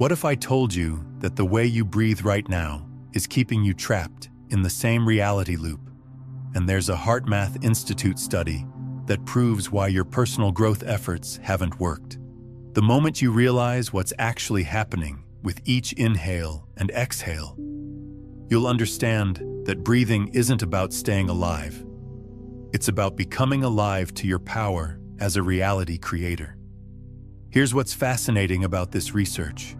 What if I told you that the way you breathe right now is keeping you trapped in the same reality loop? And there's a HeartMath Institute study that proves why your personal growth efforts haven't worked. The moment you realize what's actually happening with each inhale and exhale, you'll understand that breathing isn't about staying alive. It's about becoming alive to your power as a reality creator. Here's what's fascinating about this research.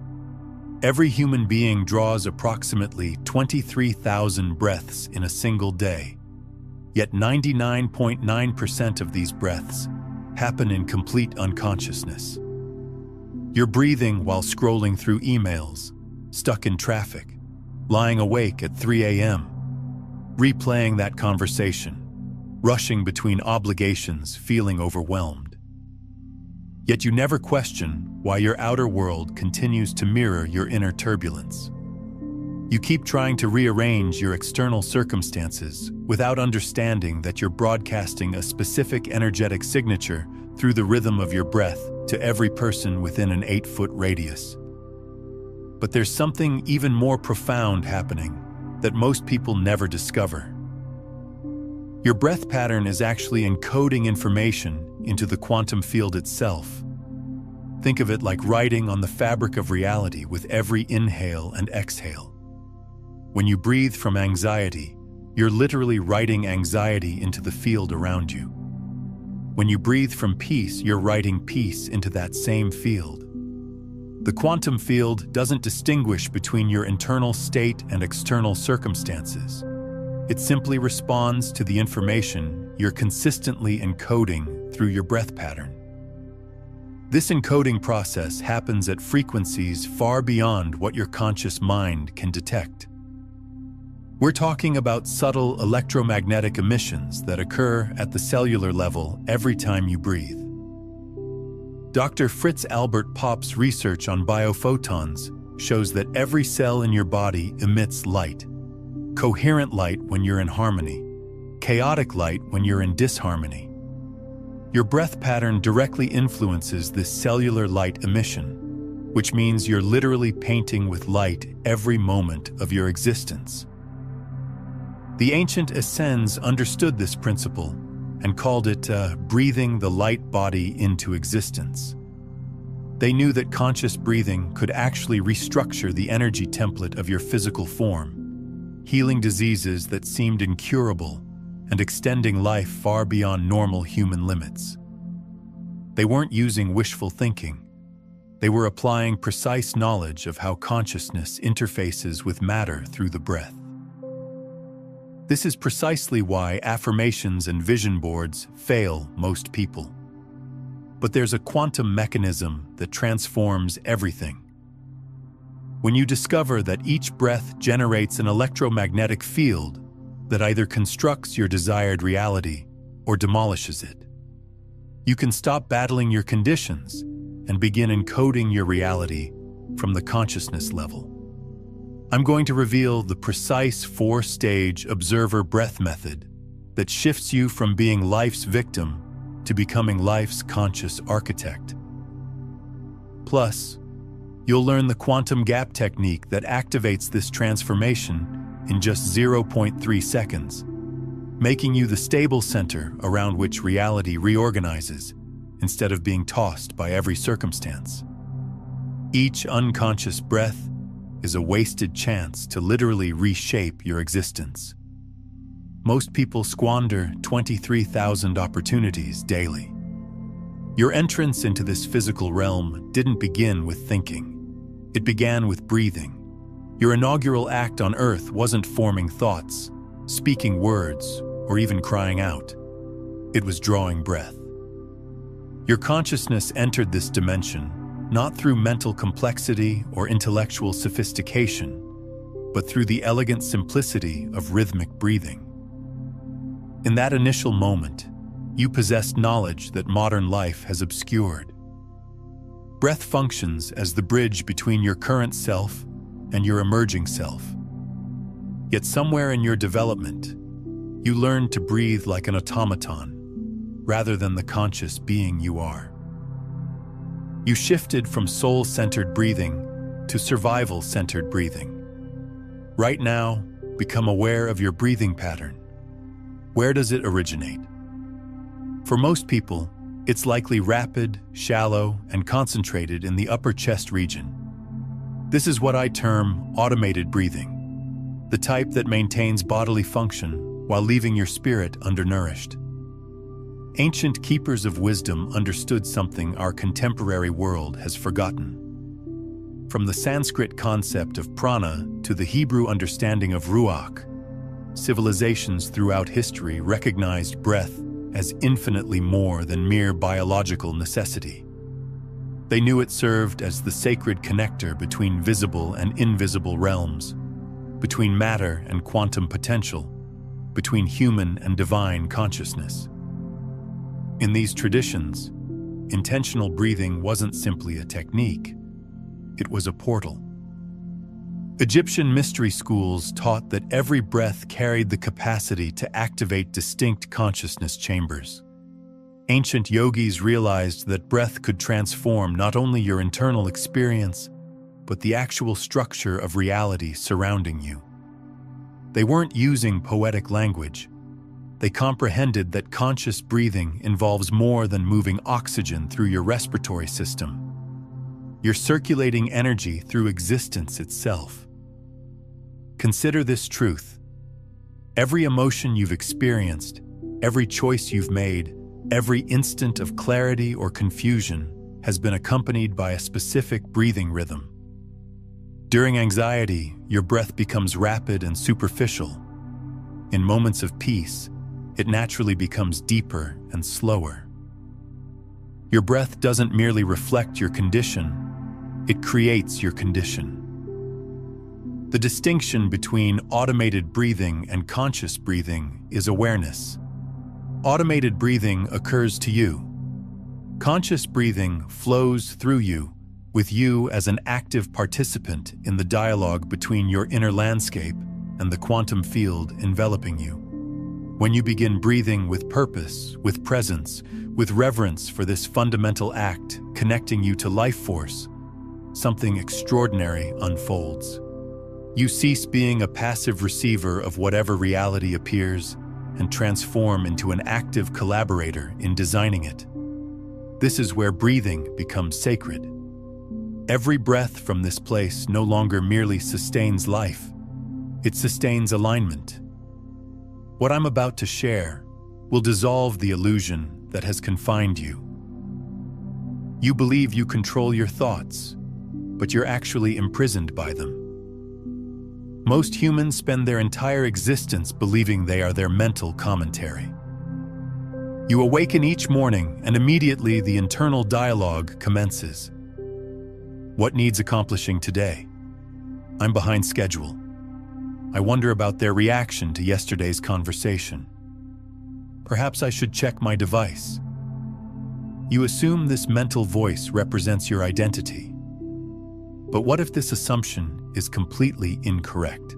Every human being draws approximately 23,000 breaths in a single day, yet 99.9% of these breaths happen in complete unconsciousness. You're breathing while scrolling through emails, stuck in traffic, lying awake at 3 a.m., replaying that conversation, rushing between obligations, feeling overwhelmed. Yet you never question why your outer world continues to mirror your inner turbulence. You keep trying to rearrange your external circumstances without understanding that you're broadcasting a specific energetic signature through the rhythm of your breath to every person within an 8-foot radius. But there's something even more profound happening that most people never discover. Your breath pattern is actually encoding information into the quantum field itself. Think of it like writing on the fabric of reality with every inhale and exhale. When you breathe from anxiety, you're literally writing anxiety into the field around you. When you breathe from peace, you're writing peace into that same field. The quantum field doesn't distinguish between your internal state and external circumstances. It simply responds to the information you're consistently encoding through your breath pattern. This encoding process happens at frequencies far beyond what your conscious mind can detect. We're talking about subtle electromagnetic emissions that occur at the cellular level every time you breathe. Dr. Fritz Albert Popp's research on biophotons shows that every cell in your body emits light. Coherent light when you're in harmony, chaotic light when you're in disharmony. Your breath pattern directly influences this cellular light emission, which means you're literally painting with light every moment of your existence. The ancient Essenes understood this principle and called it breathing the light body into existence. They knew that conscious breathing could actually restructure the energy template of your physical form, healing diseases that seemed incurable and extending life far beyond normal human limits. They weren't using wishful thinking. They were applying precise knowledge of how consciousness interfaces with matter through the breath. This is precisely why affirmations and vision boards fail most people. But there's a quantum mechanism that transforms everything. When you discover that each breath generates an electromagnetic field that either constructs your desired reality or demolishes it, you can stop battling your conditions and begin encoding your reality from the consciousness level. I'm going to reveal the precise 4-stage observer breath method that shifts you from being life's victim to becoming life's conscious architect. Plus, you'll learn the quantum gap technique that activates this transformation in just 0.3 seconds, making you the stable center around which reality reorganizes instead of being tossed by every circumstance. Each unconscious breath is a wasted chance to literally reshape your existence. Most people squander 23,000 opportunities daily. Your entrance into this physical realm didn't begin with thinking. It began with breathing. Your inaugural act on Earth wasn't forming thoughts, speaking words, or even crying out. It was drawing breath. Your consciousness entered this dimension not through mental complexity or intellectual sophistication, but through the elegant simplicity of rhythmic breathing. In that initial moment, you possessed knowledge that modern life has obscured. Breath functions as the bridge between your current self and your emerging self. Yet somewhere in your development, you learned to breathe like an automaton, rather than the conscious being you are. You shifted from soul-centered breathing to survival-centered breathing. Right now, become aware of your breathing pattern. Where does it originate? For most people, it's likely rapid, shallow, and concentrated in the upper chest region. This is what I term automated breathing, the type that maintains bodily function while leaving your spirit undernourished. Ancient keepers of wisdom understood something our contemporary world has forgotten. From the Sanskrit concept of prana to the Hebrew understanding of ruach, civilizations throughout history recognized breath as infinitely more than mere biological necessity. They knew it served as the sacred connector between visible and invisible realms, between matter and quantum potential, between human and divine consciousness. In these traditions, intentional breathing wasn't simply a technique, it was a portal. Egyptian mystery schools taught that every breath carried the capacity to activate distinct consciousness chambers. Ancient yogis realized that breath could transform not only your internal experience, but the actual structure of reality surrounding you. They weren't using poetic language. They comprehended that conscious breathing involves more than moving oxygen through your respiratory system. You're circulating energy through existence itself. Consider this truth. Every emotion you've experienced, every choice you've made, every instant of clarity or confusion has been accompanied by a specific breathing rhythm. During anxiety, your breath becomes rapid and superficial. In moments of peace, it naturally becomes deeper and slower. Your breath doesn't merely reflect your condition, it creates your condition. The distinction between automated breathing and conscious breathing is awareness. Automated breathing occurs to you. Conscious breathing flows through you, with you as an active participant in the dialogue between your inner landscape and the quantum field enveloping you. When you begin breathing with purpose, with presence, with reverence for this fundamental act connecting you to life force, something extraordinary unfolds. You cease being a passive receiver of whatever reality appears and transform into an active collaborator in designing it. This is where breathing becomes sacred. Every breath from this place no longer merely sustains life, it sustains alignment. What I'm about to share will dissolve the illusion that has confined you. You believe you control your thoughts, but you're actually imprisoned by them. Most humans spend their entire existence believing they are their mental commentary. You awaken each morning and immediately the internal dialogue commences. What needs accomplishing today? I'm behind schedule. I wonder about their reaction to yesterday's conversation. Perhaps I should check my device. You assume this mental voice represents your identity. But what if this assumption is completely incorrect?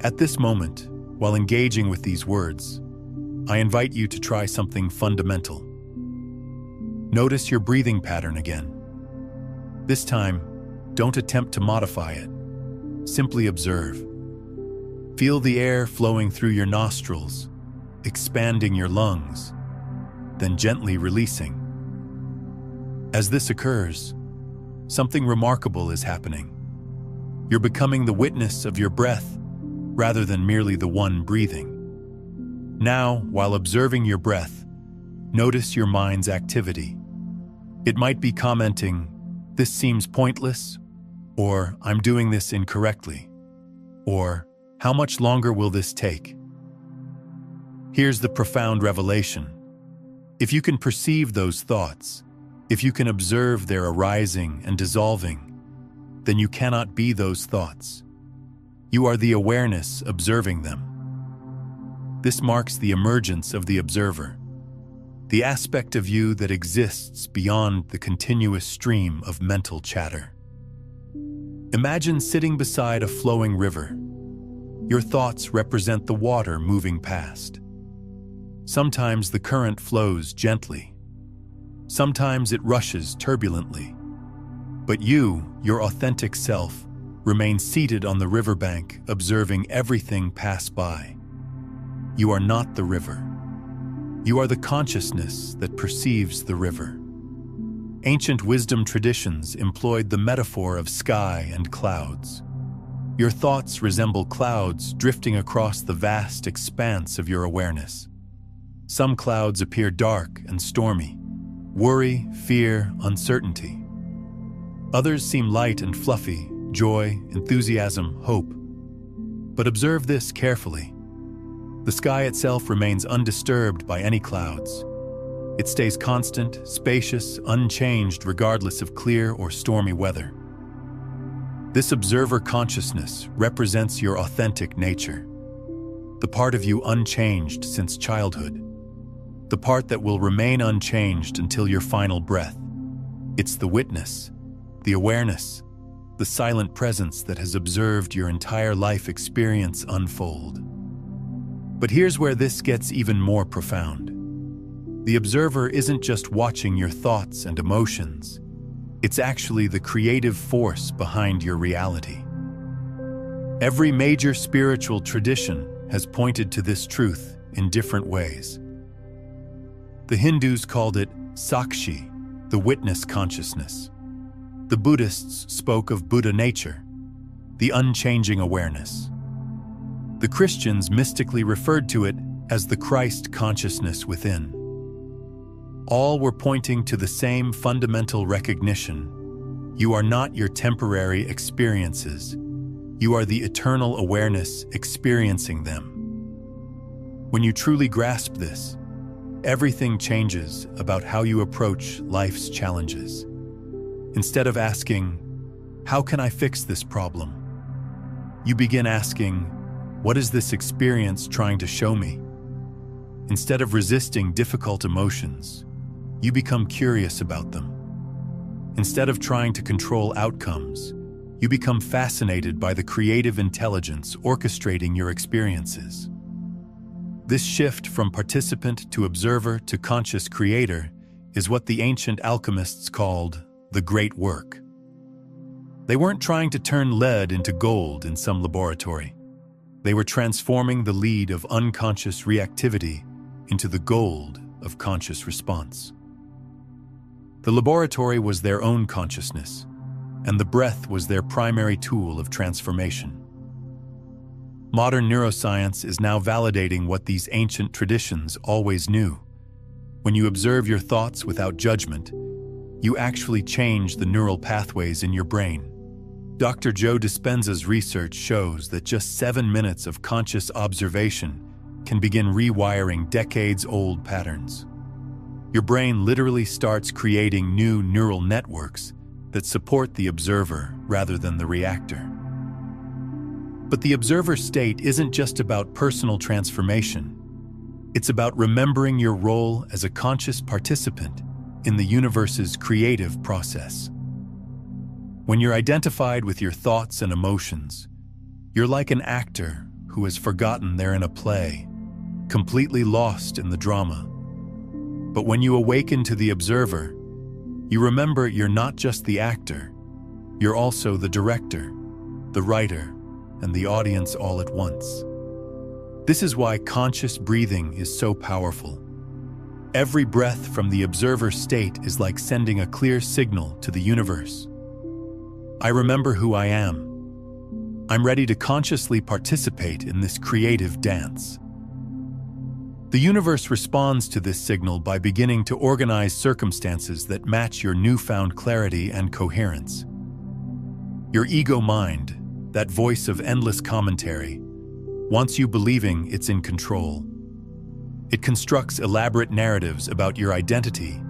At this moment, while engaging with these words, I invite you to try something fundamental. Notice your breathing pattern again. This time, don't attempt to modify it. Simply observe. Feel the air flowing through your nostrils, expanding your lungs, then gently releasing. As this occurs, something remarkable is happening. You're becoming the witness of your breath rather than merely the one breathing. Now, while observing your breath, notice your mind's activity. It might be commenting, "This seems pointless," or "I'm doing this incorrectly," or "How much longer will this take?" Here's the profound revelation. If you can perceive those thoughts, if you can observe their arising and dissolving, then you cannot be those thoughts. You are the awareness observing them. This marks the emergence of the observer, the aspect of you that exists beyond the continuous stream of mental chatter. Imagine sitting beside a flowing river. Your thoughts represent the water moving past. Sometimes the current flows gently. Sometimes it rushes turbulently. But you, your authentic self, remain seated on the riverbank, observing everything pass by. You are not the river. You are the consciousness that perceives the river. Ancient wisdom traditions employed the metaphor of sky and clouds. Your thoughts resemble clouds drifting across the vast expanse of your awareness. Some clouds appear dark and stormy, worry, fear, uncertainty. Others seem light and fluffy, joy, enthusiasm, hope. But observe this carefully. The sky itself remains undisturbed by any clouds. It stays constant, spacious, unchanged regardless of clear or stormy weather. This observer consciousness represents your authentic nature, the part of you unchanged since childhood, the part that will remain unchanged until your final breath. It's the witness, the awareness, the silent presence that has observed your entire life experience unfold. But here's where this gets even more profound. The observer isn't just watching your thoughts and emotions. It's actually the creative force behind your reality. Every major spiritual tradition has pointed to this truth in different ways. The Hindus called it Sakshi, the witness consciousness. The Buddhists spoke of Buddha nature, the unchanging awareness. The Christians mystically referred to it as the Christ consciousness within. All were pointing to the same fundamental recognition. You are not your temporary experiences. You are the eternal awareness experiencing them. When you truly grasp this, everything changes about how you approach life's challenges. Instead of asking, "How can I fix this problem?" you begin asking, "What is this experience trying to show me?" Instead of resisting difficult emotions, you become curious about them. Instead of trying to control outcomes, you become fascinated by the creative intelligence orchestrating your experiences. This shift from participant to observer to conscious creator is what the ancient alchemists called the great work. They weren't trying to turn lead into gold in some laboratory. They were transforming the lead of unconscious reactivity into the gold of conscious response. The laboratory was their own consciousness, and the breath was their primary tool of transformation. Modern neuroscience is now validating what these ancient traditions always knew. When you observe your thoughts without judgment, you actually change the neural pathways in your brain. Dr. Joe Dispenza's research shows that just 7 minutes of conscious observation can begin rewiring decades-old patterns. Your brain literally starts creating new neural networks that support the observer rather than the reactor. But the observer state isn't just about personal transformation. It's about remembering your role as a conscious participant in the universe's creative process. When you're identified with your thoughts and emotions, you're like an actor who has forgotten they're in a play, completely lost in the drama. But when you awaken to the observer, you remember you're not just the actor, you're also the director, the writer, and the audience all at once. This is why conscious breathing is so powerful. Every breath from the observer state is like sending a clear signal to the universe. I remember who I am. I'm ready to consciously participate in this creative dance. The universe responds to this signal by beginning to organize circumstances that match your newfound clarity and coherence. Your ego mind, that voice of endless commentary, wants you believing it's in control. It constructs elaborate narratives about your identity,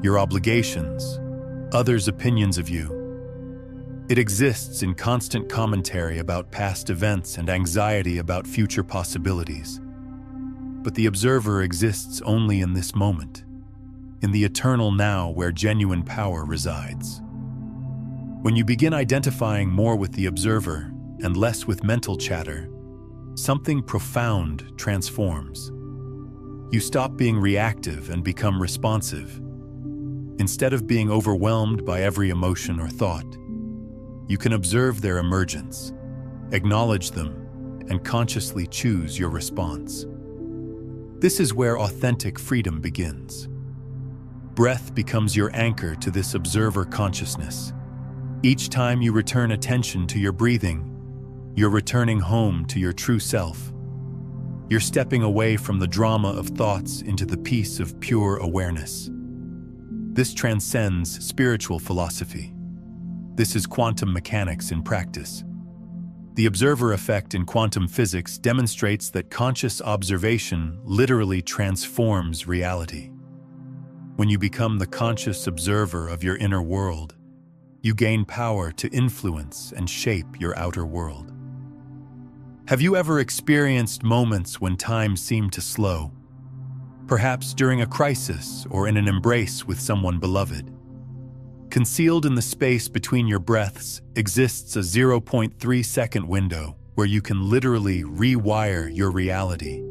your obligations, others' opinions of you. It exists in constant commentary about past events and anxiety about future possibilities. But the observer exists only in this moment, in the eternal now where genuine power resides. When you begin identifying more with the observer and less with mental chatter, something profound transforms. You stop being reactive and become responsive. Instead of being overwhelmed by every emotion or thought, you can observe their emergence, acknowledge them, and consciously choose your response. This is where authentic freedom begins. Breath becomes your anchor to this observer consciousness. Each time you return attention to your breathing, you're returning home to your true self. You're stepping away from the drama of thoughts into the peace of pure awareness. This transcends spiritual philosophy. This is quantum mechanics in practice. The observer effect in quantum physics demonstrates that conscious observation literally transforms reality. When you become the conscious observer of your inner world, you gain power to influence and shape your outer world. Have you ever experienced moments when time seemed to slow? Perhaps during a crisis or in an embrace with someone beloved. Concealed in the space between your breaths exists a 0.3-second window where you can literally rewire your reality.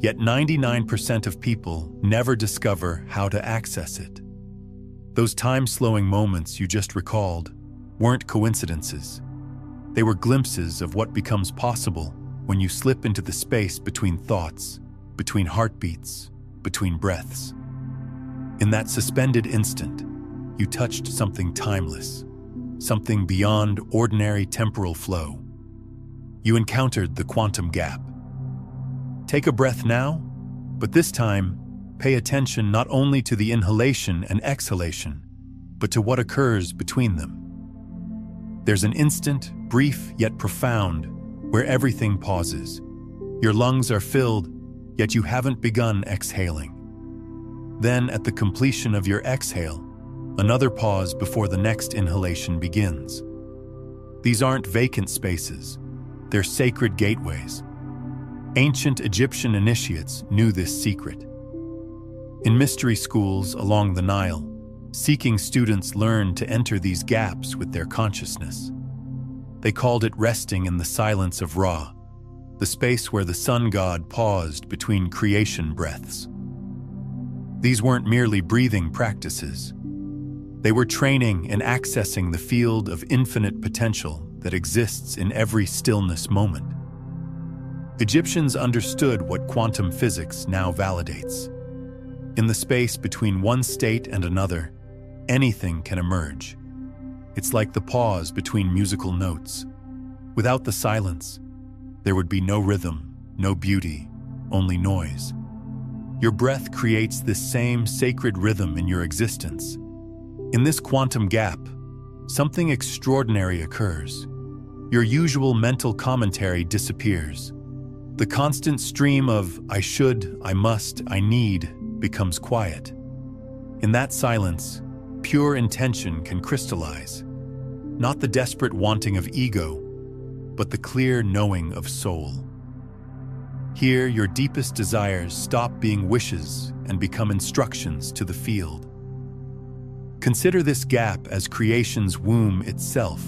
Yet 99% of people never discover how to access it. Those time-slowing moments you just recalled weren't coincidences. They were glimpses of what becomes possible when you slip into the space between thoughts, between heartbeats, between breaths. In that suspended instant, you touched something timeless, something beyond ordinary temporal flow. You encountered the quantum gap. Take a breath now, but this time, pay attention not only to the inhalation and exhalation, but to what occurs between them. There's an instant, brief yet profound, where everything pauses. Your lungs are filled, yet you haven't begun exhaling. Then, at the completion of your exhale, another pause before the next inhalation begins. These aren't vacant spaces, they're sacred gateways. Ancient Egyptian initiates knew this secret. In mystery schools along the Nile, seeking students learned to enter these gaps with their consciousness. They called it resting in the silence of Ra, the space where the sun god paused between creation breaths. These weren't merely breathing practices. They were training in accessing the field of infinite potential that exists in every stillness moment. Egyptians understood what quantum physics now validates. In the space between one state and another, anything can emerge. It's like the pause between musical notes. Without the silence, there would be no rhythm, no beauty, only noise. Your breath creates this same sacred rhythm in your existence. In this quantum gap, something extraordinary occurs. Your usual mental commentary disappears. The constant stream of I should, I must, I need becomes quiet. In that silence, pure intention can crystallize. Not the desperate wanting of ego, but the clear knowing of soul. Here, your deepest desires stop being wishes and become instructions to the field. Consider this gap as creation's womb itself.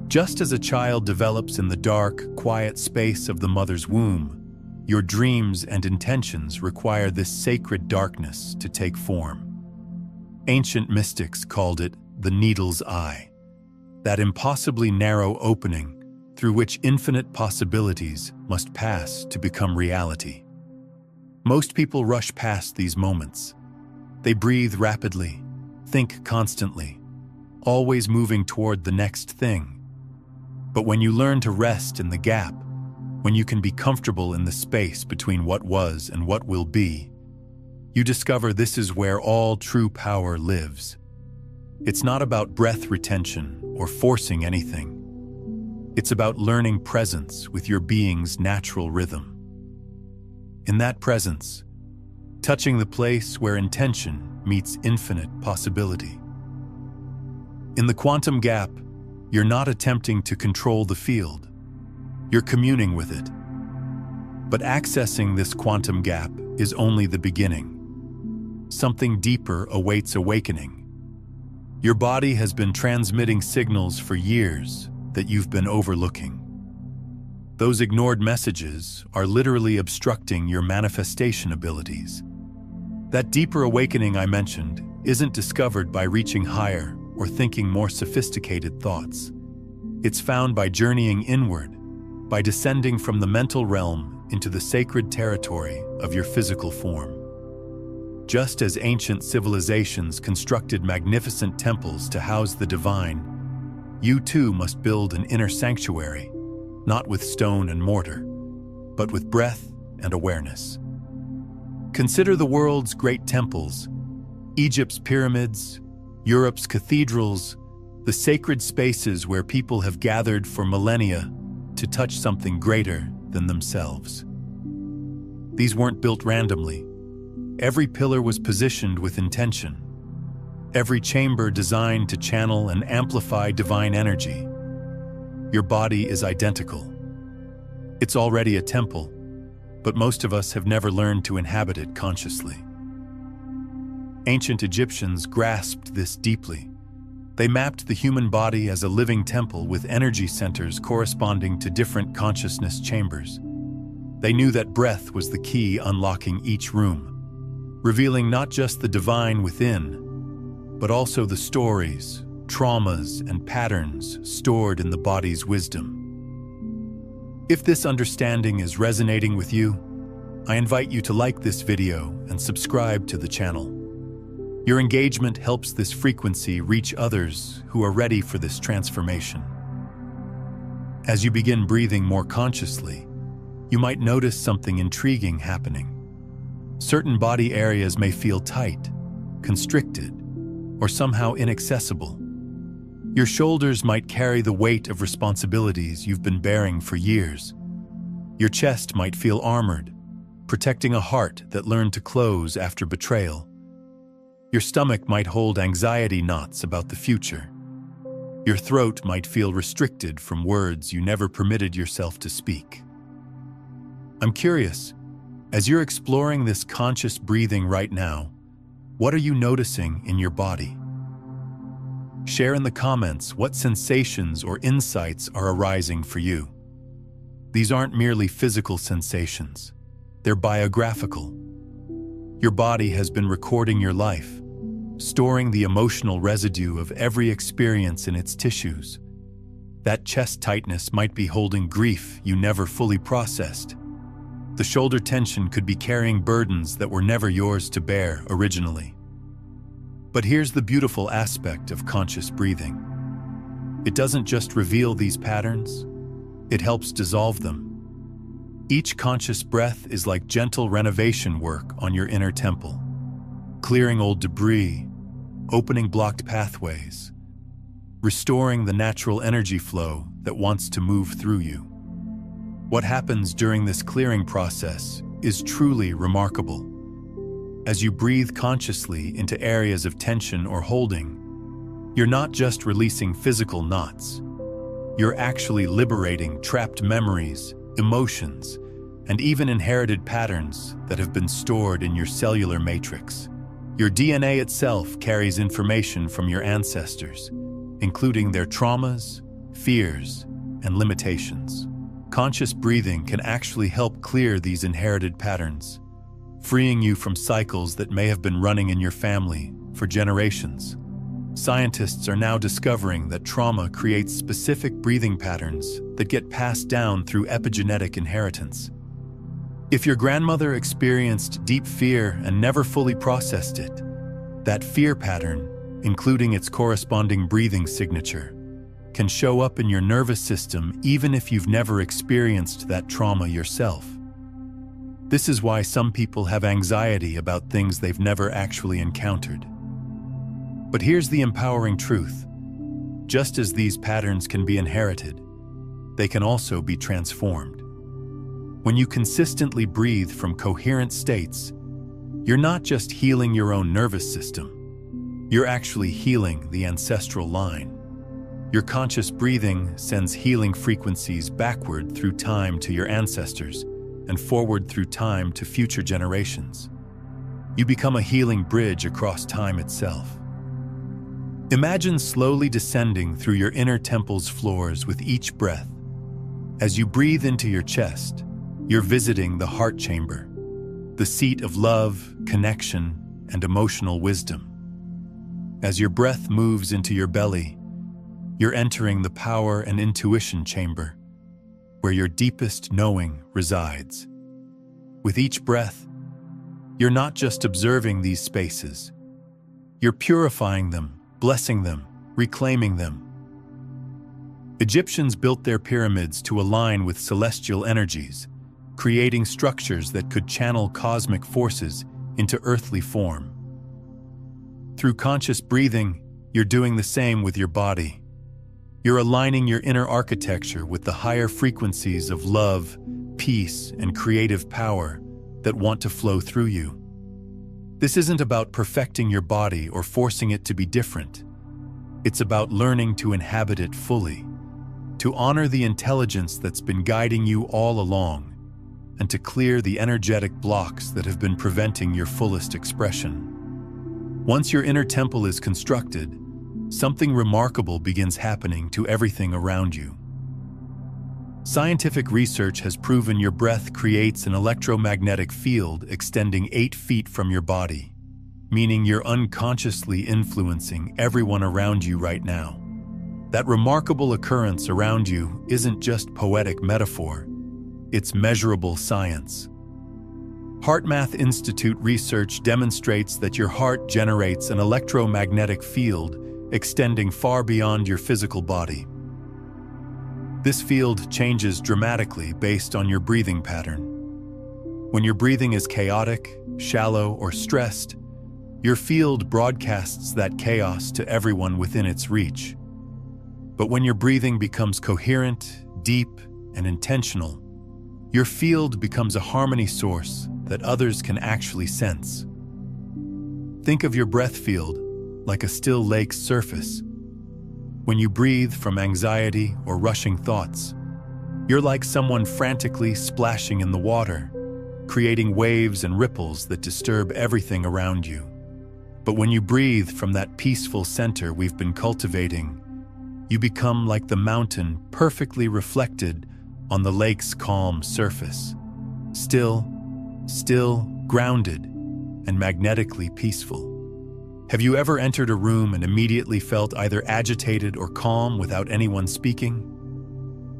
Just as a child develops in the dark, quiet space of the mother's womb, your dreams and intentions require this sacred darkness to take form. Ancient mystics called it the needle's eye, that impossibly narrow opening through which infinite possibilities must pass to become reality. Most people rush past these moments. They breathe rapidly, think constantly, always moving toward the next thing. But when you learn to rest in the gap, when you can be comfortable in the space between what was and what will be, you discover this is where all true power lives. It's not about breath retention or forcing anything. It's about learning presence with your being's natural rhythm. In that presence, touching the place where intention meets infinite possibility. In the quantum gap, you're not attempting to control the field. You're communing with it. But accessing this quantum gap is only the beginning. Something deeper awaits awakening. Your body has been transmitting signals for years that you've been overlooking. Those ignored messages are literally obstructing your manifestation abilities. That deeper awakening I mentioned isn't discovered by reaching higher or thinking more sophisticated thoughts. It's found by journeying inward, by descending from the mental realm into the sacred territory of your physical form. Just as ancient civilizations constructed magnificent temples to house the divine, you too must build an inner sanctuary, not with stone and mortar, but with breath and awareness. Consider the world's great temples, Egypt's pyramids, Europe's cathedrals, the sacred spaces where people have gathered for millennia to touch something greater than themselves. These weren't built randomly. Every pillar was positioned with intention. Every chamber designed to channel and amplify divine energy. Your body is identical. It's already a temple, but most of us have never learned to inhabit it consciously. Ancient Egyptians grasped this deeply. They mapped the human body as a living temple with energy centers corresponding to different consciousness chambers. They knew that breath was the key unlocking each room, revealing not just the divine within, but also the stories, traumas, and patterns stored in the body's wisdom. If this understanding is resonating with you, I invite you to like this video and subscribe to the channel. Your engagement helps this frequency reach others who are ready for this transformation. As you begin breathing more consciously, you might notice something intriguing happening. Certain body areas may feel tight, constricted, or somehow inaccessible. Your shoulders might carry the weight of responsibilities you've been bearing for years. Your chest might feel armored, protecting a heart that learned to close after betrayal. Your stomach might hold anxiety knots about the future. Your throat might feel restricted from words you never permitted yourself to speak. I'm curious, as you're exploring this conscious breathing right now, what are you noticing in your body? Share in the comments what sensations or insights are arising for you. These aren't merely physical sensations. They're biographical. Your body has been recording your life, storing the emotional residue of every experience in its tissues. That chest tightness might be holding grief you never fully processed. The shoulder tension could be carrying burdens that were never yours to bear originally. But here's the beautiful aspect of conscious breathing. It doesn't just reveal these patterns, it helps dissolve them. Each conscious breath is like gentle renovation work on your inner temple, clearing old debris, opening blocked pathways, restoring the natural energy flow that wants to move through you. What happens during this clearing process is truly remarkable. As you breathe consciously into areas of tension or holding, you're not just releasing physical knots. You're actually liberating trapped memories, emotions, and even inherited patterns that have been stored in your cellular matrix. Your DNA itself carries information from your ancestors, including their traumas, fears, and limitations. Conscious breathing can actually help clear these inherited patterns, freeing you from cycles that may have been running in your family for generations. Scientists are now discovering that trauma creates specific breathing patterns that get passed down through epigenetic inheritance. If your grandmother experienced deep fear and never fully processed it, that fear pattern, including its corresponding breathing signature, can show up in your nervous system even if you've never experienced that trauma yourself. This is why some people have anxiety about things they've never actually encountered. But here's the empowering truth. Just as these patterns can be inherited, they can also be transformed. When you consistently breathe from coherent states, you're not just healing your own nervous system, you're actually healing the ancestral line. Your conscious breathing sends healing frequencies backward through time to your ancestors and forward through time to future generations. You become a healing bridge across time itself. Imagine slowly descending through your inner temple's floors with each breath. As you breathe into your chest, you're visiting the heart chamber, the seat of love, connection, and emotional wisdom. As your breath moves into your belly, you're entering the power and intuition chamber, where your deepest knowing resides. With each breath, you're not just observing these spaces. You're purifying them, blessing them, reclaiming them. Egyptians built their pyramids to align with celestial energies, creating structures that could channel cosmic forces into earthly form. Through conscious breathing, you're doing the same with your body. You're aligning your inner architecture with the higher frequencies of love, peace, and creative power that want to flow through you. This isn't about perfecting your body or forcing it to be different. It's about learning to inhabit it fully, to honor the intelligence that's been guiding you all along, and to clear the energetic blocks that have been preventing your fullest expression. Once your inner temple is constructed, something remarkable begins happening to everything around you. Scientific research has proven your breath creates an electromagnetic field extending 8 feet from your body, meaning you're unconsciously influencing everyone around you right now. That remarkable occurrence around you isn't just poetic metaphor, it's measurable science. HeartMath Institute research demonstrates that your heart generates an electromagnetic field extending far beyond your physical body. This field changes dramatically based on your breathing pattern. When your breathing is chaotic, shallow, or stressed, your field broadcasts that chaos to everyone within its reach. But when your breathing becomes coherent, deep, and intentional, your field becomes a harmony source that others can actually sense. Think of your breath field like a still lake's surface. When you breathe from anxiety or rushing thoughts, you're like someone frantically splashing in the water, creating waves and ripples that disturb everything around you. But when you breathe from that peaceful center we've been cultivating, you become like the mountain perfectly reflected on the lake's calm surface. Still, grounded, and magnetically peaceful. Have you ever entered a room and immediately felt either agitated or calm without anyone speaking?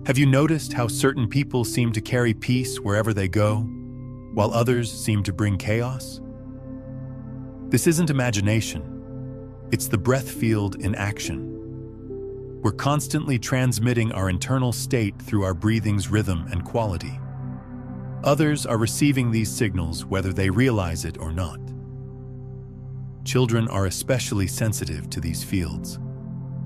Have you noticed how certain people seem to carry peace wherever they go, while others seem to bring chaos? This isn't imagination. It's the breath field in action. We're constantly transmitting our internal state through our breathing's rhythm and quality. Others are receiving these signals whether they realize it or not. Children are especially sensitive to these fields.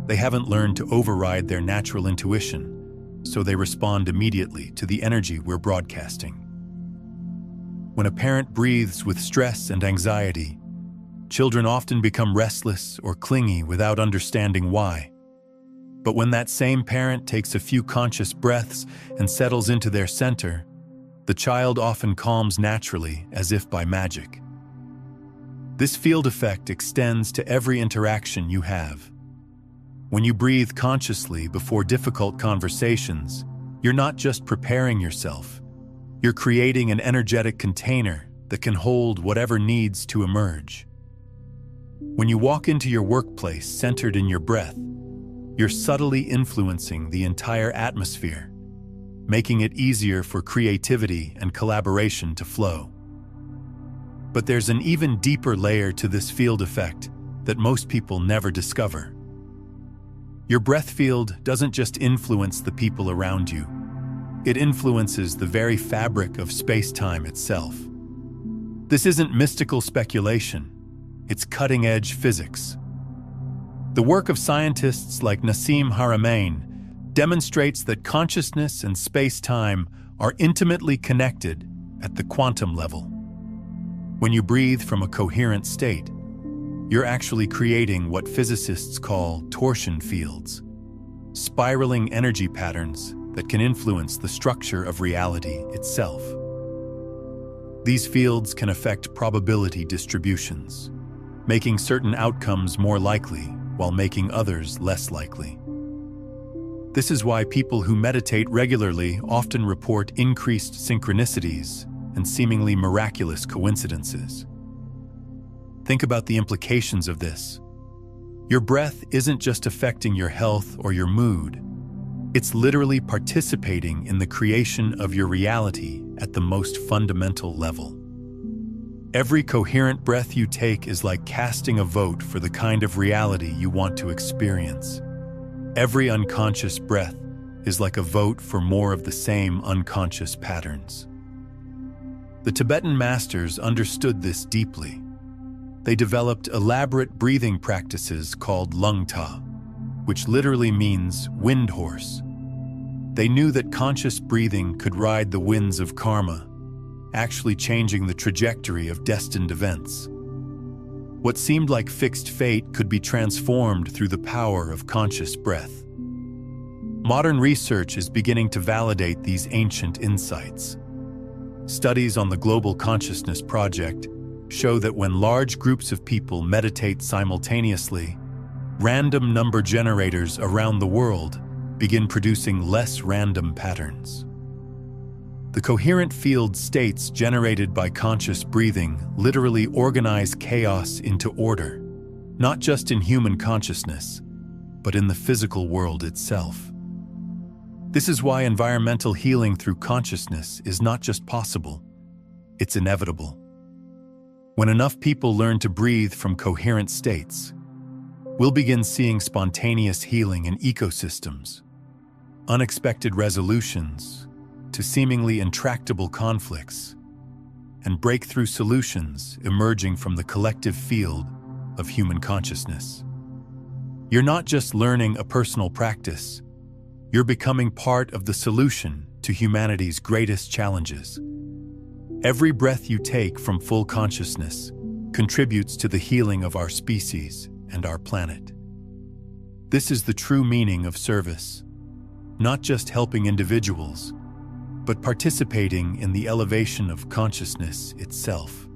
They haven't learned to override their natural intuition, so they respond immediately to the energy we're broadcasting. When a parent breathes with stress and anxiety, children often become restless or clingy without understanding why. But when that same parent takes a few conscious breaths and settles into their center, the child often calms naturally as if by magic. This field effect extends to every interaction you have. When you breathe consciously before difficult conversations, you're not just preparing yourself, you're creating an energetic container that can hold whatever needs to emerge. When you walk into your workplace centered in your breath, you're subtly influencing the entire atmosphere, making it easier for creativity and collaboration to flow. But there's an even deeper layer to this field effect that most people never discover. Your breath field doesn't just influence the people around you, it influences the very fabric of space-time itself. This isn't mystical speculation, it's cutting-edge physics. The work of scientists like Nassim Haramein demonstrates that consciousness and space-time are intimately connected at the quantum level. When you breathe from a coherent state, you're actually creating what physicists call torsion fields, spiraling energy patterns that can influence the structure of reality itself. These fields can affect probability distributions, making certain outcomes more likely while making others less likely. This is why people who meditate regularly often report increased synchronicities and seemingly miraculous coincidences. Think about the implications of this. Your breath isn't just affecting your health or your mood. It's literally participating in the creation of your reality at the most fundamental level. Every coherent breath you take is like casting a vote for the kind of reality you want to experience. Every unconscious breath is like a vote for more of the same unconscious patterns. The Tibetan masters understood this deeply. They developed elaborate breathing practices called lungta, which literally means wind horse. They knew that conscious breathing could ride the winds of karma, actually changing the trajectory of destined events. What seemed like fixed fate could be transformed through the power of conscious breath. Modern research is beginning to validate these ancient insights. Studies on the Global Consciousness Project show that when large groups of people meditate simultaneously, random number generators around the world begin producing less random patterns. The coherent field states generated by conscious breathing literally organize chaos into order, not just in human consciousness, but in the physical world itself. This is why environmental healing through consciousness is not just possible, it's inevitable. When enough people learn to breathe from coherent states, we'll begin seeing spontaneous healing in ecosystems, unexpected resolutions to seemingly intractable conflicts, and breakthrough solutions emerging from the collective field of human consciousness. You're not just learning a personal practice, you're becoming part of the solution to humanity's greatest challenges. Every breath you take from full consciousness contributes to the healing of our species and our planet. This is the true meaning of service, not just helping individuals, but participating in the elevation of consciousness itself.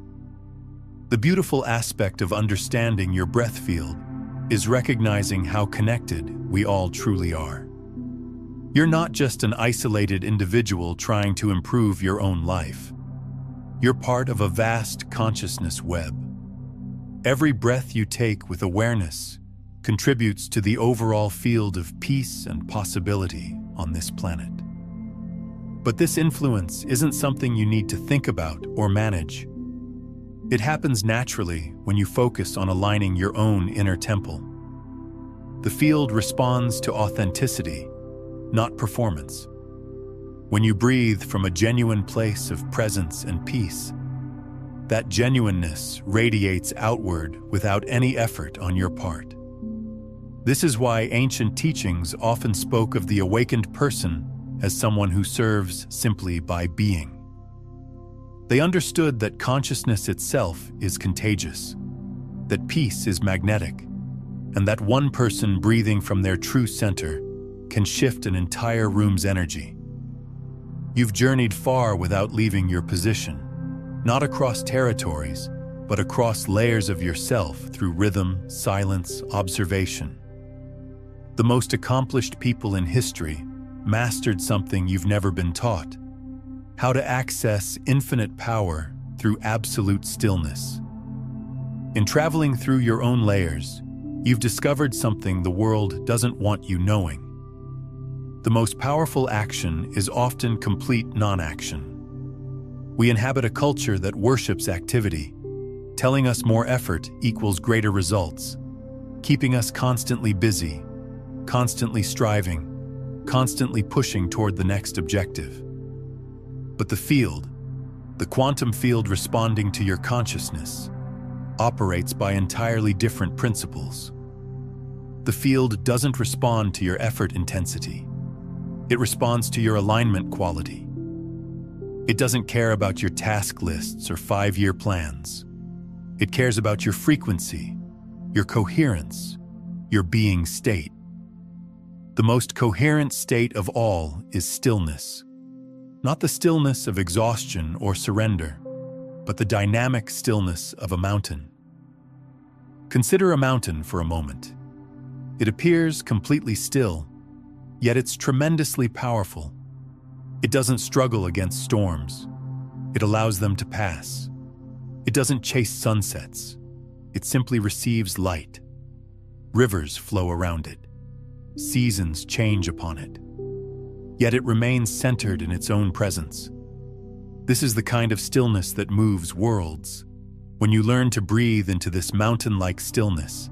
The beautiful aspect of understanding your breath field is recognizing how connected we all truly are. You're not just an isolated individual trying to improve your own life. You're part of a vast consciousness web. Every breath you take with awareness contributes to the overall field of peace and possibility on this planet. But this influence isn't something you need to think about or manage. It happens naturally when you focus on aligning your own inner temple. The field responds to authenticity, not performance. When you breathe from a genuine place of presence and peace, that genuineness radiates outward without any effort on your part. This is why ancient teachings often spoke of the awakened person as someone who serves simply by being. They understood that consciousness itself is contagious, that peace is magnetic, and that one person breathing from their true center can shift an entire room's energy. You've journeyed far without leaving your position, not across territories, but across layers of yourself through rhythm, silence, observation. The most accomplished people in history mastered something you've never been taught: how to access infinite power through absolute stillness. In traveling through your own layers, you've discovered something the world doesn't want you knowing. The most powerful action is often complete non-action. We inhabit a culture that worships activity, telling us more effort equals greater results, keeping us constantly busy, constantly striving, constantly pushing toward the next objective. But the field, the quantum field responding to your consciousness, operates by entirely different principles. The field doesn't respond to your effort intensity. It responds to your alignment quality. It doesn't care about your task lists or 5-year plans. It cares about your frequency, your coherence, your being state. The most coherent state of all is stillness. Not the stillness of exhaustion or surrender, but the dynamic stillness of a mountain. Consider a mountain for a moment. It appears completely still, yet it's tremendously powerful. It doesn't struggle against storms. It allows them to pass. It doesn't chase sunsets. It simply receives light. Rivers flow around it. Seasons change upon it. Yet it remains centered in its own presence. This is the kind of stillness that moves worlds. When you learn to breathe into this mountain-like stillness,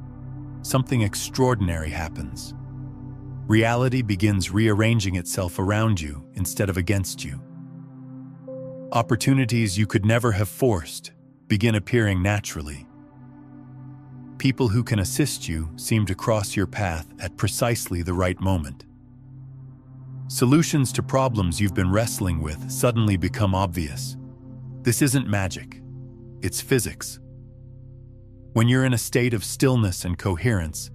something extraordinary happens. Reality begins rearranging itself around you instead of against you. Opportunities you could never have forced begin appearing naturally. People who can assist you seem to cross your path at precisely the right moment. Solutions to problems you've been wrestling with suddenly become obvious. This isn't magic, it's physics. When you're in a state of stillness and coherence,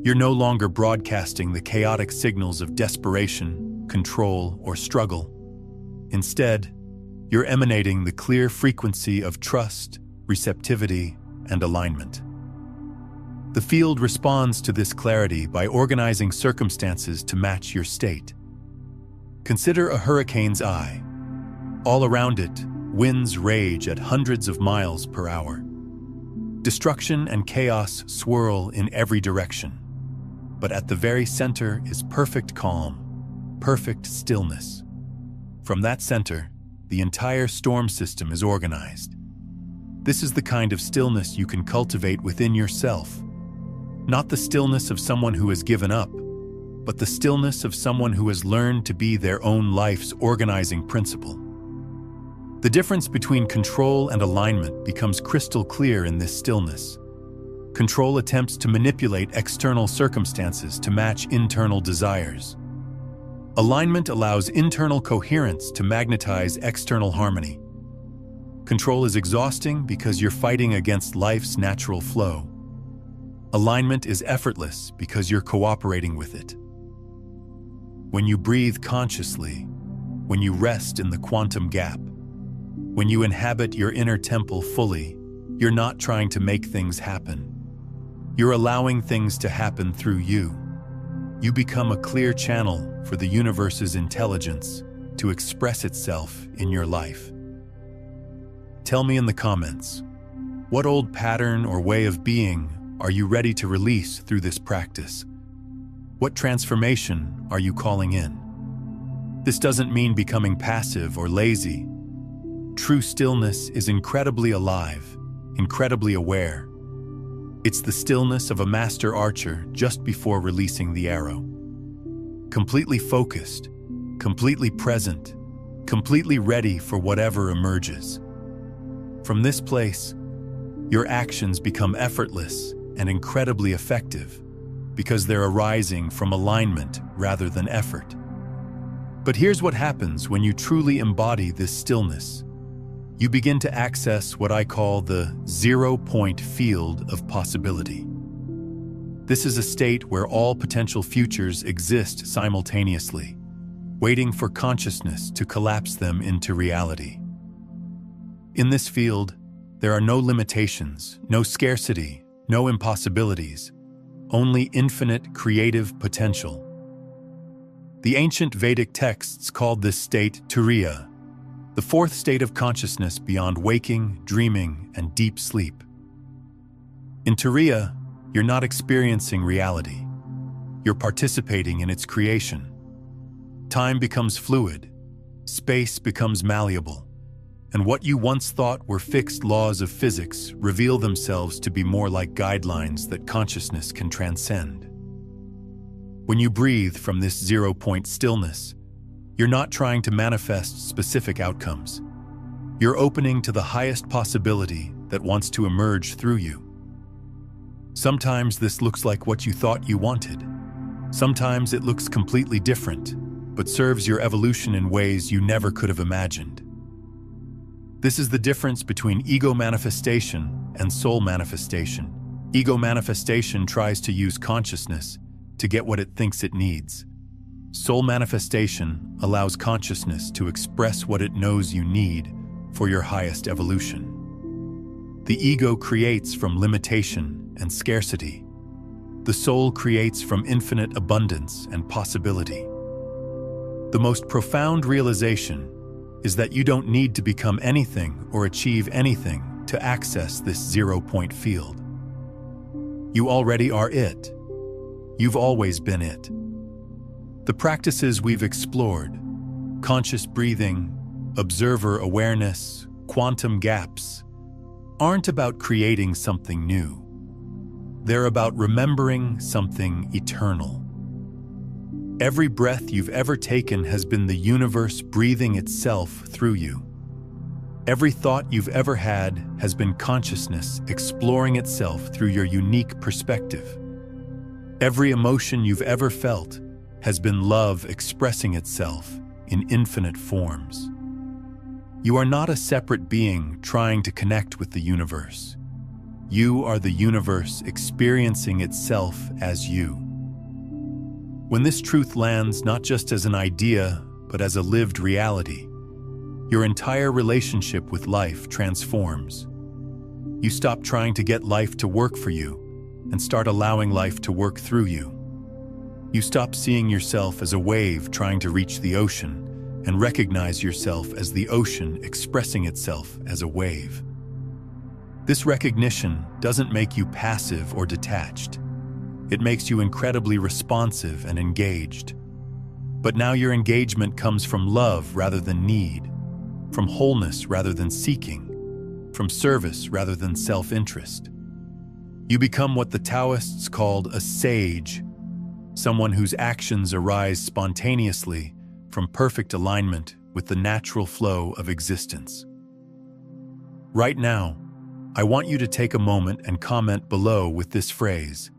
you're no longer broadcasting the chaotic signals of desperation, control, or struggle. Instead, you're emanating the clear frequency of trust, receptivity, and alignment. The field responds to this clarity by organizing circumstances to match your state. Consider a hurricane's eye. All around it, winds rage at hundreds of miles per hour. Destruction and chaos swirl in every direction. But at the very center is perfect calm, perfect stillness. From that center, the entire storm system is organized. This is the kind of stillness you can cultivate within yourself. Not the stillness of someone who has given up, but the stillness of someone who has learned to be their own life's organizing principle. The difference between control and alignment becomes crystal clear in this stillness. Control attempts to manipulate external circumstances to match internal desires. Alignment allows internal coherence to magnetize external harmony. Control is exhausting because you're fighting against life's natural flow. Alignment is effortless because you're cooperating with it. When you breathe consciously, when you rest in the quantum gap, when you inhabit your inner temple fully, you're not trying to make things happen. You're allowing things to happen through you. You become a clear channel for the universe's intelligence to express itself in your life. Tell me in the comments, what old pattern or way of being are you ready to release through this practice? What transformation are you calling in? This doesn't mean becoming passive or lazy. True stillness is incredibly alive, incredibly aware. It's the stillness of a master archer just before releasing the arrow. Completely focused, completely present, completely ready for whatever emerges. From this place, your actions become effortless and incredibly effective because they're arising from alignment rather than effort. But here's what happens when you truly embody this stillness. You begin to access what I call the zero-point field of possibility. This is a state where all potential futures exist simultaneously, waiting for consciousness to collapse them into reality. In this field, there are no limitations, no scarcity, no impossibilities, only infinite creative potential. The ancient Vedic texts called this state Turiya, the fourth state of consciousness beyond waking, dreaming, and deep sleep. In Turiya, you're not experiencing reality. You're participating in its creation. Time becomes fluid, space becomes malleable, and what you once thought were fixed laws of physics reveal themselves to be more like guidelines that consciousness can transcend. When you breathe from this zero-point stillness, you're not trying to manifest specific outcomes. You're opening to the highest possibility that wants to emerge through you. Sometimes this looks like what you thought you wanted. Sometimes it looks completely different, but serves your evolution in ways you never could have imagined. This is the difference between ego manifestation and soul manifestation. Ego manifestation tries to use consciousness to get what it thinks it needs. Soul manifestation allows consciousness to express what it knows you need for your highest evolution. The ego creates from limitation and scarcity. The soul creates from infinite abundance and possibility. The most profound realization is that you don't need to become anything or achieve anything to access this zero-point field. You already are it, You've always been it. The practices we've explored, conscious breathing, observer awareness, quantum gaps, aren't about creating something new. They're about remembering something eternal. Every breath you've ever taken has been the universe breathing itself through you. Every thought you've ever had has been consciousness exploring itself through your unique perspective. Every emotion you've ever felt has been love expressing itself in infinite forms. You are not a separate being trying to connect with the universe. You are the universe experiencing itself as you. When this truth lands not just as an idea, but as a lived reality, your entire relationship with life transforms. You stop trying to get life to work for you and start allowing life to work through you. You stop seeing yourself as a wave trying to reach the ocean and recognize yourself as the ocean expressing itself as a wave. This recognition doesn't make you passive or detached. It makes you incredibly responsive and engaged. But now your engagement comes from love rather than need, from wholeness rather than seeking, from service rather than self-interest. You become what the Taoists called a sage, someone whose actions arise spontaneously from perfect alignment with the natural flow of existence. Right now, I want you to take a moment and comment below with this phrase: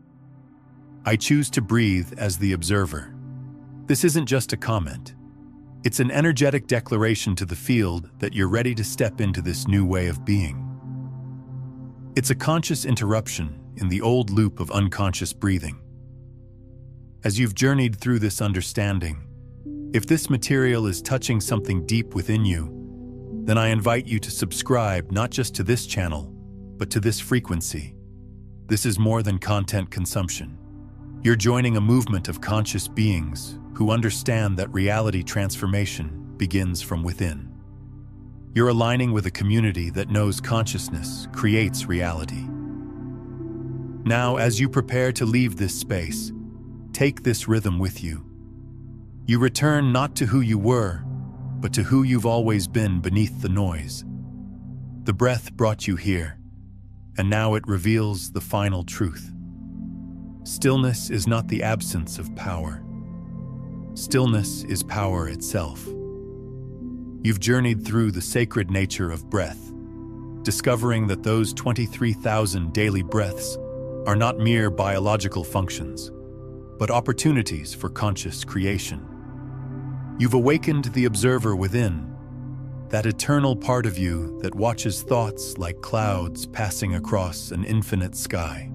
I choose to breathe as the observer. This isn't just a comment. It's an energetic declaration to the field that you're ready to step into this new way of being. It's a conscious interruption in the old loop of unconscious breathing. As you've journeyed through this understanding, if this material is touching something deep within you, then I invite you to subscribe not just to this channel, but to this frequency. This is more than content consumption. You're joining a movement of conscious beings who understand that reality transformation begins from within. You're aligning with a community that knows consciousness creates reality. Now, as you prepare to leave this space, take this rhythm with you. You return not to who you were, but to who you've always been beneath the noise. The breath brought you here, and now it reveals the final truth. Stillness is not the absence of power. Stillness is power itself. You've journeyed through the sacred nature of breath, discovering that those 23,000 daily breaths are not mere biological functions, but opportunities for conscious creation. You've awakened the observer within, that eternal part of you that watches thoughts like clouds passing across an infinite sky.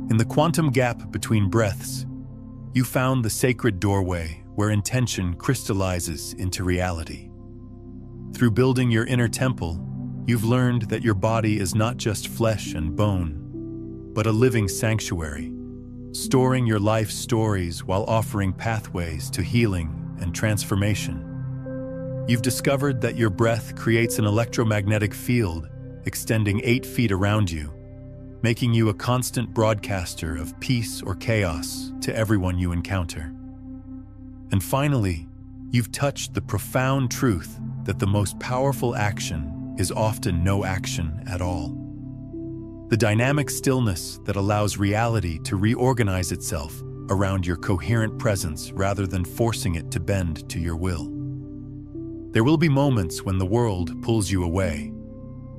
In the quantum gap between breaths, you found the sacred doorway where intention crystallizes into reality. Through building your inner temple, you've learned that your body is not just flesh and bone, but a living sanctuary, storing your life stories while offering pathways to healing and transformation. You've discovered that your breath creates an electromagnetic field extending 8 feet around you, making you a constant broadcaster of peace or chaos to everyone you encounter. And finally, you've touched the profound truth that the most powerful action is often no action at all. The dynamic stillness that allows reality to reorganize itself around your coherent presence rather than forcing it to bend to your will. There will be moments when the world pulls you away,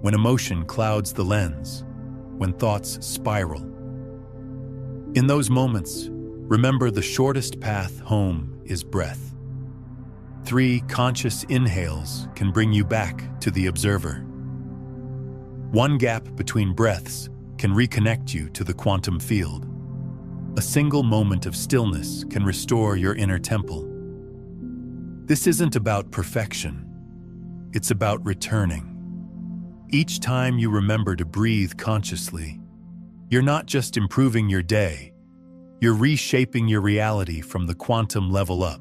when emotion clouds the lens, when thoughts spiral. In those moments, remember the shortest path home is breath. 3 conscious inhales can bring you back to the observer. 1 gap between breaths can reconnect you to the quantum field. A single moment of stillness can restore your inner temple. This isn't about perfection. It's about returning. Each time you remember to breathe consciously, you're not just improving your day, you're reshaping your reality from the quantum level up.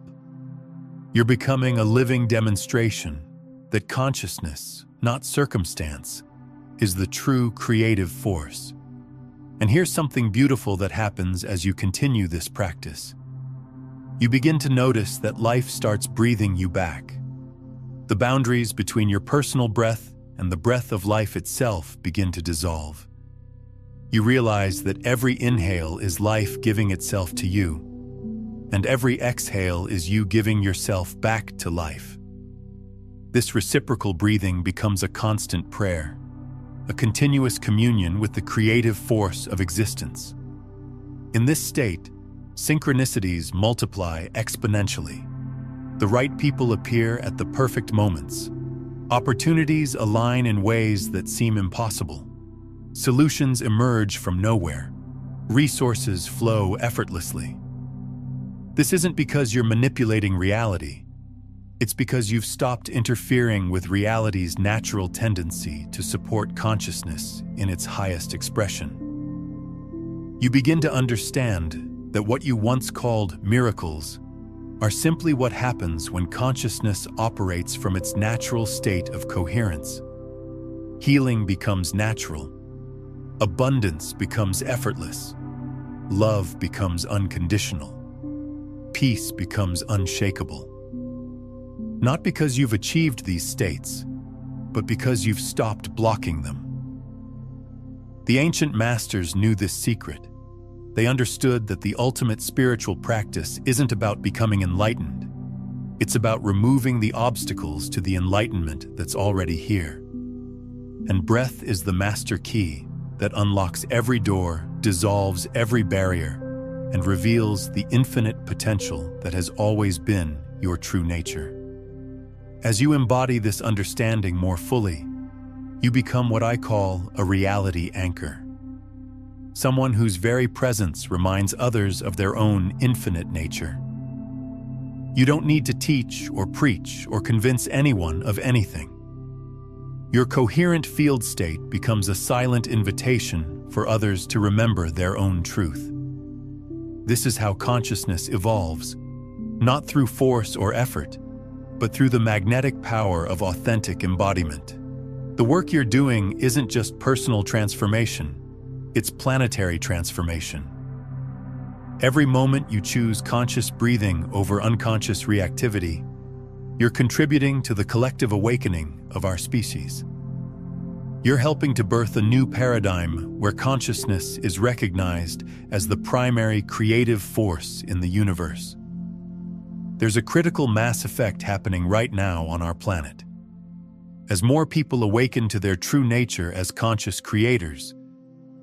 You're becoming a living demonstration that consciousness, not circumstance, is the true creative force. And here's something beautiful that happens as you continue this practice. You begin to notice that life starts breathing you back. The boundaries between your personal breath and the breath of life itself begin to dissolve. You realize that every inhale is life giving itself to you, and every exhale is you giving yourself back to life. This reciprocal breathing becomes a constant prayer, a continuous communion with the creative force of existence. In this state, synchronicities multiply exponentially. The right people appear at the perfect moments. Opportunities align in ways that seem impossible. Solutions emerge from nowhere. Resources flow effortlessly. This isn't because you're manipulating reality. It's because you've stopped interfering with reality's natural tendency to support consciousness in its highest expression. You begin to understand that what you once called miracles are simply what happens when consciousness operates from its natural state of coherence. Healing becomes natural. Abundance becomes effortless. Love becomes unconditional. Peace becomes unshakable. Not because you've achieved these states, but because you've stopped blocking them. The ancient masters knew this secret. They understood that the ultimate spiritual practice isn't about becoming enlightened. It's about removing the obstacles to the enlightenment that's already here. And breath is the master key that unlocks every door, dissolves every barrier, and reveals the infinite potential that has always been your true nature. As you embody this understanding more fully, you become what I call a reality anchor. Someone whose very presence reminds others of their own infinite nature. You don't need to teach or preach or convince anyone of anything. Your coherent field state becomes a silent invitation for others to remember their own truth. This is how consciousness evolves, not through force or effort, but through the magnetic power of authentic embodiment. The work you're doing isn't just personal transformation, it's planetary transformation. Every moment you choose conscious breathing over unconscious reactivity, you're contributing to the collective awakening of our species. You're helping to birth a new paradigm where consciousness is recognized as the primary creative force in the universe. There's a critical mass effect happening right now on our planet. As more people awaken to their true nature as conscious creators,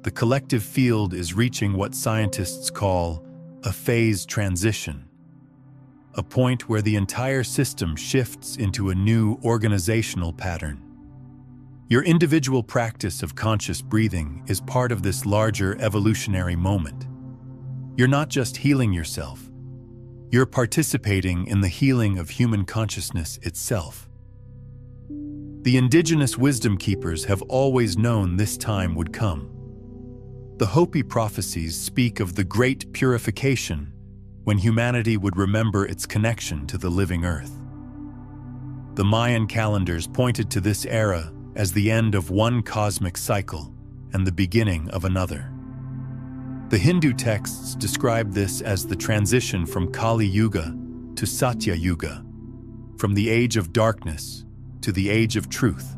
the collective field is reaching what scientists call a phase transition, a point where the entire system shifts into a new organizational pattern. Your individual practice of conscious breathing is part of this larger evolutionary moment. You're not just healing yourself, you're participating in the healing of human consciousness itself. The indigenous wisdom keepers have always known this time would come. The Hopi prophecies speak of the great purification when humanity would remember its connection to the living earth. The Mayan calendars pointed to this era as the end of one cosmic cycle and the beginning of another. The Hindu texts describe this as the transition from Kali Yuga to Satya Yuga, from the age of darkness to the age of truth.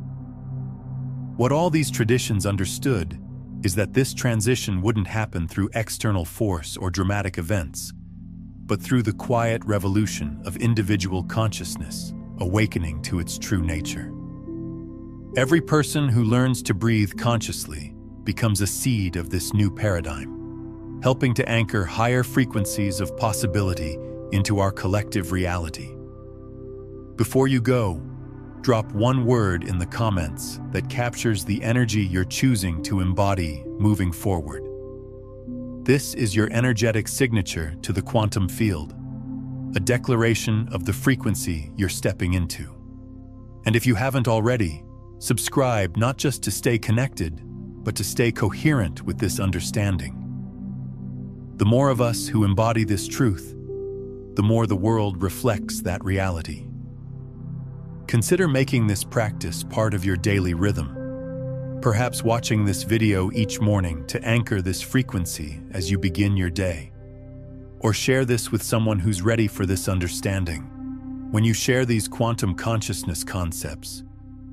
What all these traditions understood is that this transition wouldn't happen through external force or dramatic events, but through the quiet revolution of individual consciousness awakening to its true nature. Every person who learns to breathe consciously becomes a seed of this new paradigm, helping to anchor higher frequencies of possibility into our collective reality. Before you go, drop one word in the comments that captures the energy you're choosing to embody moving forward. This is your energetic signature to the quantum field, a declaration of the frequency you're stepping into. And if you haven't already, subscribe not just to stay connected, but to stay coherent with this understanding. The more of us who embody this truth, the more the world reflects that reality. Consider making this practice part of your daily rhythm. Perhaps watching this video each morning to anchor this frequency as you begin your day. Or share this with someone who's ready for this understanding. When you share these quantum consciousness concepts,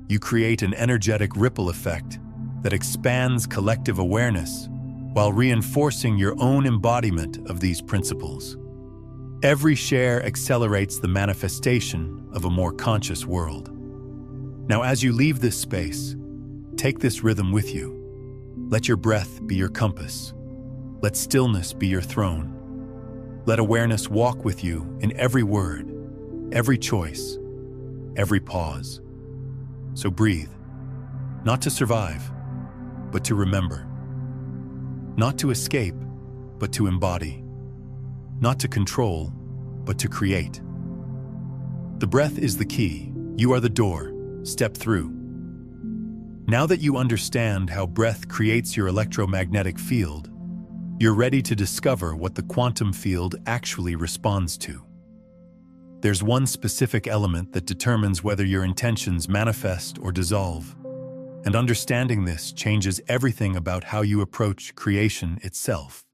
you create an energetic ripple effect that expands collective awareness while reinforcing your own embodiment of these principles. Every share accelerates the manifestation of a more conscious world. Now, as you leave this space, take this rhythm with you. Let your breath be your compass. Let stillness be your throne. Let awareness walk with you in every word, every choice, every pause. So breathe, not to survive, but to remember. Not to escape, but to embody. Not to control, but to create. The breath is the key. You are the door. Step through. Now that you understand how breath creates your electromagnetic field, you're ready to discover what the quantum field actually responds to. There's one specific element that determines whether your intentions manifest or dissolve, and understanding this changes everything about how you approach creation itself.